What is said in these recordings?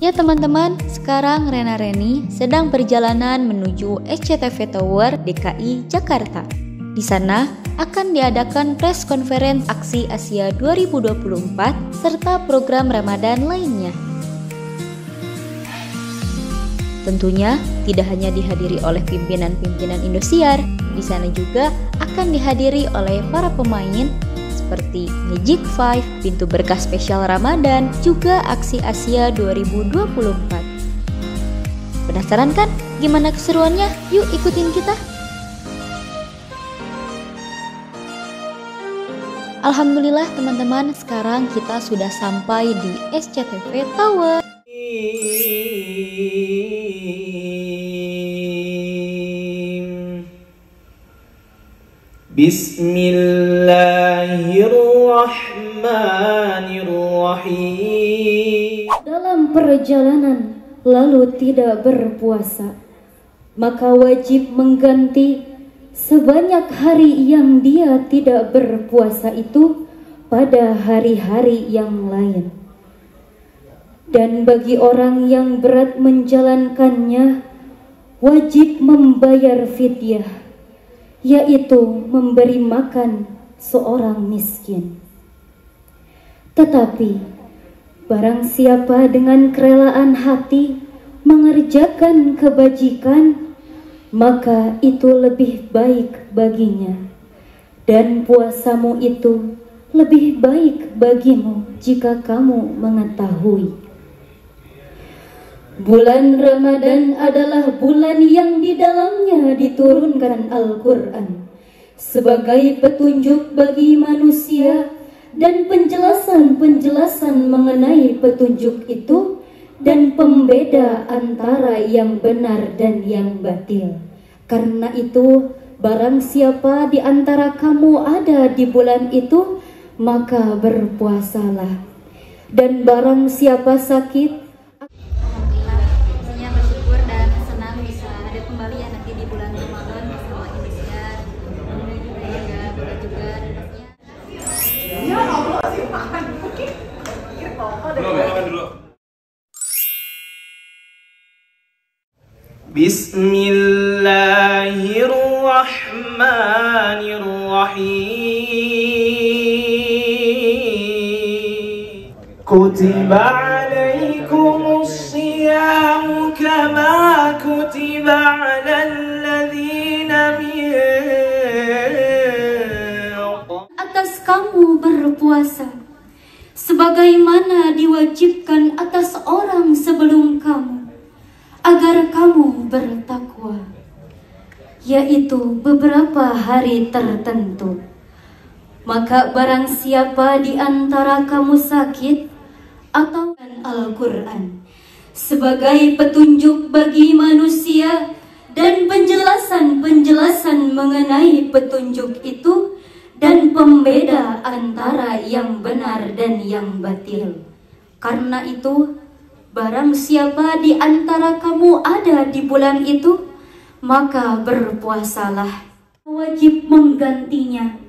Ya teman-teman, sekarang Rena Reni sedang perjalanan menuju SCTV Tower DKI Jakarta. Di sana akan diadakan press conference Aksi Asia 2024 serta program Ramadan lainnya. Tentunya tidak hanya dihadiri oleh pimpinan-pimpinan Indosiar, di sana juga akan dihadiri oleh para pemain seperti Magic 5, Pintu Berkah Spesial Ramadan, juga Aksi Asia 2024. Penasaran kan gimana keseruannya? Yuk ikutin kita! Alhamdulillah teman-teman, sekarang kita sudah sampai di SCTV Tower. Bismillahirrahmanirrahim. Dalam perjalanan lalu tidak berpuasa, maka wajib mengganti sebanyak hari yang dia tidak berpuasa itu pada hari-hari yang lain. Dan bagi orang yang berat menjalankannya, wajib membayar fidyah, yaitu memberi makan seorang miskin. Tetapi barang siapa dengan kerelaan hati mengerjakan kebajikan, maka itu lebih baik baginya, dan puasamu itu lebih baik bagimu jika kamu mengetahui. Bulan Ramadan adalah bulan yang di dalamnya diturunkan Al-Quran sebagai petunjuk bagi manusia dan penjelasan-penjelasan mengenai petunjuk itu dan pembeda antara yang benar dan yang batil. Karena itu, barang siapa di antara kamu ada di bulan itu, maka berpuasalah. Dan barang siapa sakit, Bismillahirrahmanirrahim. Kutiba alaikumus siyamu kama kutiba alal ladzina min atas kamu berpuasa sebagaimana diwajibkan atas orang sebelum kamu, agar kamu bertakwa, yaitu beberapa hari tertentu. Maka barang siapa di antara kamu sakit atau Al-Quran sebagai petunjuk bagi manusia dan penjelasan-penjelasan mengenai petunjuk itu dan pembeda antara yang benar dan yang batil. Karena itu, barang siapa di antara kamu ada di bulan itu, maka berpuasalah. Wajib menggantinya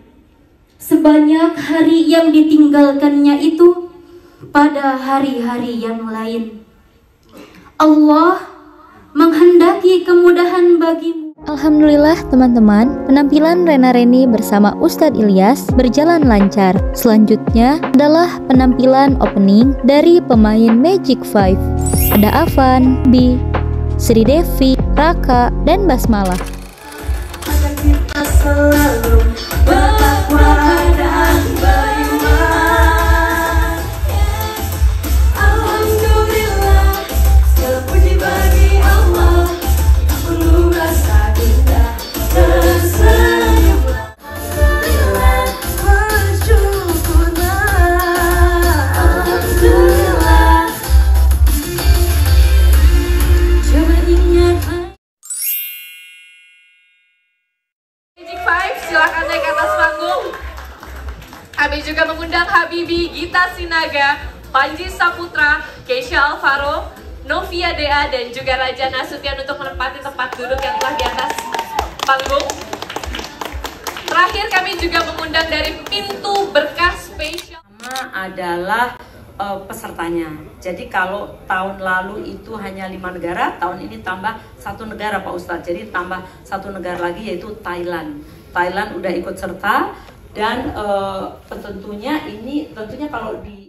sebanyak hari yang ditinggalkannya itu pada hari-hari yang lain. Allah menghendaki kemudahan bagimu. Alhamdulillah teman-teman, penampilan Rena Reni bersama Ustadz Ilyas berjalan lancar. Selanjutnya adalah penampilan opening dari pemain Magic 5. Ada Avan, Bi, Sri Devi, Raka, dan Basmalah. Agar kita selalu bertakwa dan beriman. Alhamdulillah, sepuji bagi Allah. Tak perlu rasa indah, tersenyumlah. Alhamdulillah, bersyukurlah. Alhamdulillah. Coba ingat. Magic 5, silakan naik ke atas panggung. Kami juga mengundang Habibi Gita Sinaga, Panji Saputra, Keisha Alvaro, Novia Dea, dan juga Raja Nasution untuk menempati tempat duduk yang telah di atas panggung. Terakhir kami juga mengundang dari Pintu Berkah Spesial. Adalah pesertanya. Jadi kalau tahun lalu itu hanya 5 negara, tahun ini tambah 1 negara Pak Ustadz. Jadi tambah 1 negara lagi yaitu Thailand. Thailand udah ikut serta dan tentunya kalau di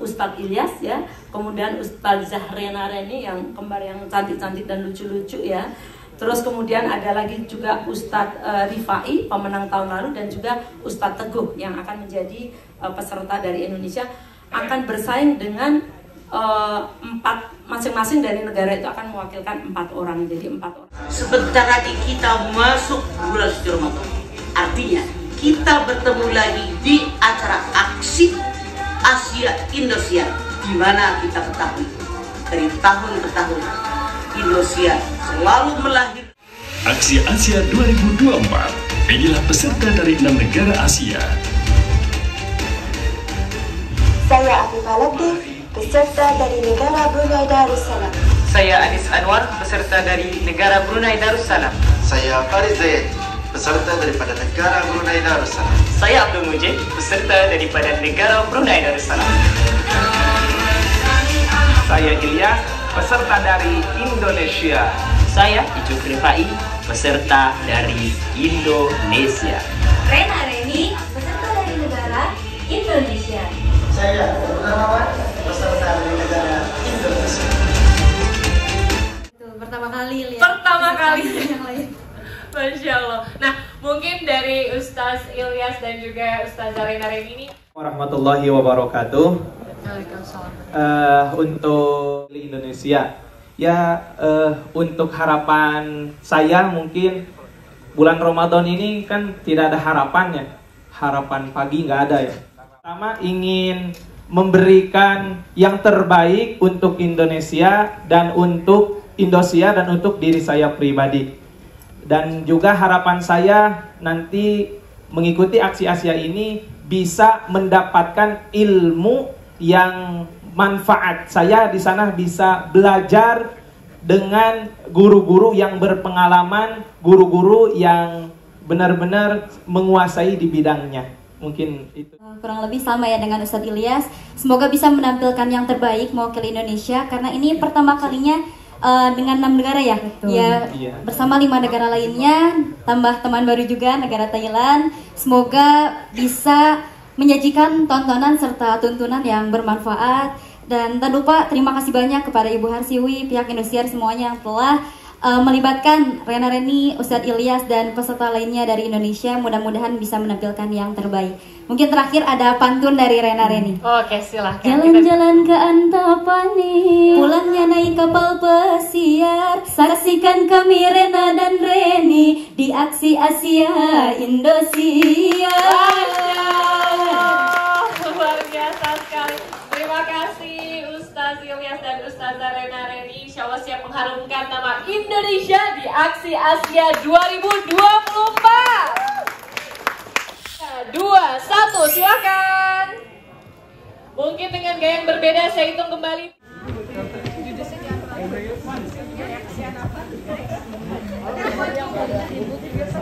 Ustadz Ilyas ya, kemudian Ustazah Rena-Reni yang kembar yang cantik-cantik dan lucu-lucu ya. Terus kemudian ada lagi juga Ustadz Rifai, pemenang tahun lalu, dan juga Ustadz Teguh yang akan menjadi peserta dari Indonesia, akan bersaing dengan 4 masing-masing dari negara itu akan mewakilkan 4 orang, jadi 4 orang. Sebentar lagi kita masuk bulan suci Ramadan. Artinya kita bertemu lagi di acara aksi Asia Indosiar, di mana kita ketahui dari tahun ke tahun Indosiar selalu melahirkan Aksi Asia 2024. Inilah peserta dari 6 negara Asia. Saya Afifah Latif, peserta dari negara Brunei Darussalam. Saya Anis Anwar, peserta dari negara Brunei Darussalam. Saya Farid Zaid, peserta daripada negara Brunei Darussalam. Saya Abdul Mujib, peserta daripada negara Brunei Darussalam. Saya Ilyas, peserta dari Indonesia. Saya Icuk Rifai, peserta dari Indonesia. Rena-Reni, peserta dari negara Indonesia. Saya Rahman, peserta dari negara Indonesia. Pertama kali lihat. Pertama kali yang lain. Masya Allah. Nah, mungkin dari Ustaz Ilyas dan juga Ustaz Rena-Reni ini. Warahmatullahi wabarakatuh. Untuk Indonesia, ya untuk harapan saya mungkin bulan Ramadan ini kan tidak ada harapannya, harapan pagi nggak ada ya. Pertama ingin memberikan yang terbaik untuk Indonesia dan untuk Indosiar dan untuk diri saya pribadi. Dan juga harapan saya nanti mengikuti aksi Asia ini bisa mendapatkan ilmu yang manfaat. Saya di sana bisa belajar dengan guru-guru yang berpengalaman, guru-guru yang benar-benar menguasai di bidangnya. Mungkin itu. Kurang lebih sama ya dengan Ustadz Ilyas. Semoga bisa menampilkan yang terbaik mewakili Indonesia karena ini pertama kalinya dengan 6 negara ya. Betul. Ya, iya. Bersama 5 negara lainnya, tambah teman baru juga negara Thailand. Semoga bisa menyajikan tontonan serta tuntunan yang bermanfaat. Dan tak lupa terima kasih banyak kepada Ibu Harsiwi, pihak Indosiar semuanya yang telah melibatkan Rena-Reni, Ustadz Ilyas dan peserta lainnya dari Indonesia. Mudah-mudahan bisa menampilkan yang terbaik. Mungkin terakhir ada pantun dari Rena-Reni. Oke, silahkan. Jalan-jalan ke Antapani, pulangnya naik kapal pesiar. Saksikan kami Rena dan Reni di aksi Asia Indosiar. Luar biasa sekali. Terima kasih Ustaz Ilyas dan Ustazah Rena-Reni. Insya Allah siap mengharumkan nama Indonesia di aksi Asia 2024. 2, 1, silakan. Mungkin dengan gaya yang berbeda saya hitung kembali.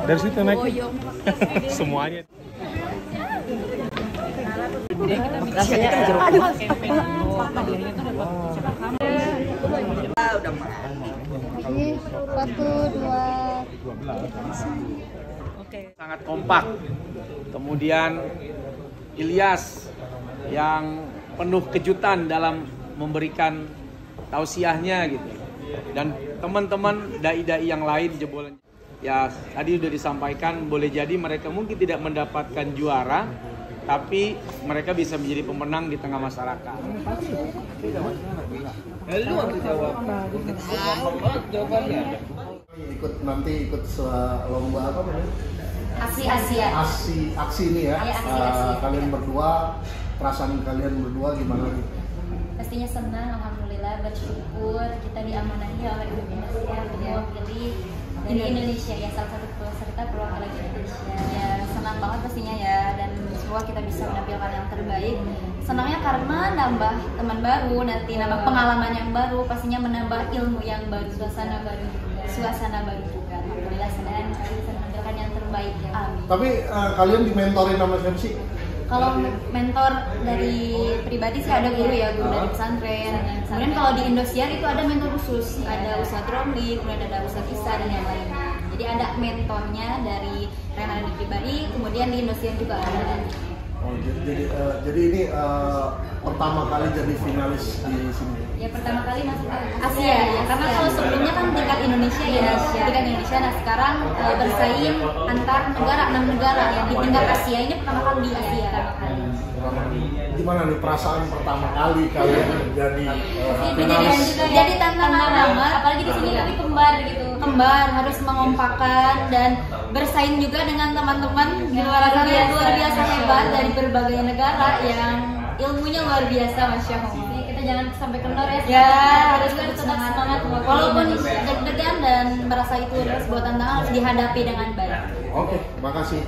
Dari situ naik semuanya. Rasanya kan jeruk. Sangat kompak. Kemudian Ilyas yang penuh kejutan dalam memberikan tausiahnya gitu. Dan teman-teman dai-dai yang lain jebolan. Ya, tadi sudah disampaikan boleh jadi mereka mungkin tidak mendapatkan juara, tapi mereka bisa menjadi pemenang di tengah masyarakat. Lu harus jawab. Jawabannya. Ikut lomba apa namanya? Aksi ini ya. Kalian berdua, perasaan kalian berdua gimana nih? Pastinya senang, alhamdulillah, bersyukur kita diamanahi oleh Indonesia untuk mewakili dari Indonesia ya, salah satu peserta perwakilan Indonesia. Ya senang banget pastinya ya, dan semoga kita bisa menampilkan yang terbaik. Senangnya karena nambah teman baru, nanti nambah pengalaman yang baru, pastinya menambah ilmu yang baru, suasana baru juga. Alhamdulillah senang kali bisa menampilkan yang terbaik ya. Amin. Tapi kalian dimentorin sama siapa sih? Kalau mentor dari pribadi sih ada guru ya, guru dari pesantren. Kemudian kalau di Indosiar itu ada mentor khusus, ada Ustadz Romli, kemudian ada Ustadz Isa dan yang lainnya. Jadi ada mentornya dari Rena Reni pribadi, kemudian di Indosiar juga ada. Oh, jadi ini pertama kali jadi finalis di sini. Ya pertama kali masuk ke Asia ya, karena kalau sebelumnya kan tingkat Indonesia ya, tingkat Indonesia. Nah sekarang bersaing antar negara, 6 negara yang di tingkat Asia, ini pertama kali di Asia. Gimana nih perasaan pertama kali kalian jadi finalis? Jadi tantangan banget, apalagi di sini kami kembar gitu, harus mengompakkan dan bersaing juga dengan teman-teman luar biasa hebat dari berbagai negara yang ilmunya luar biasa, Masya Allah. Kita jangan sampai kendor ya, harus tetap semangat walaupun deg-degan dan merasa itu sebuah tantangan harus dihadapi dengan baik. Oke, makasih.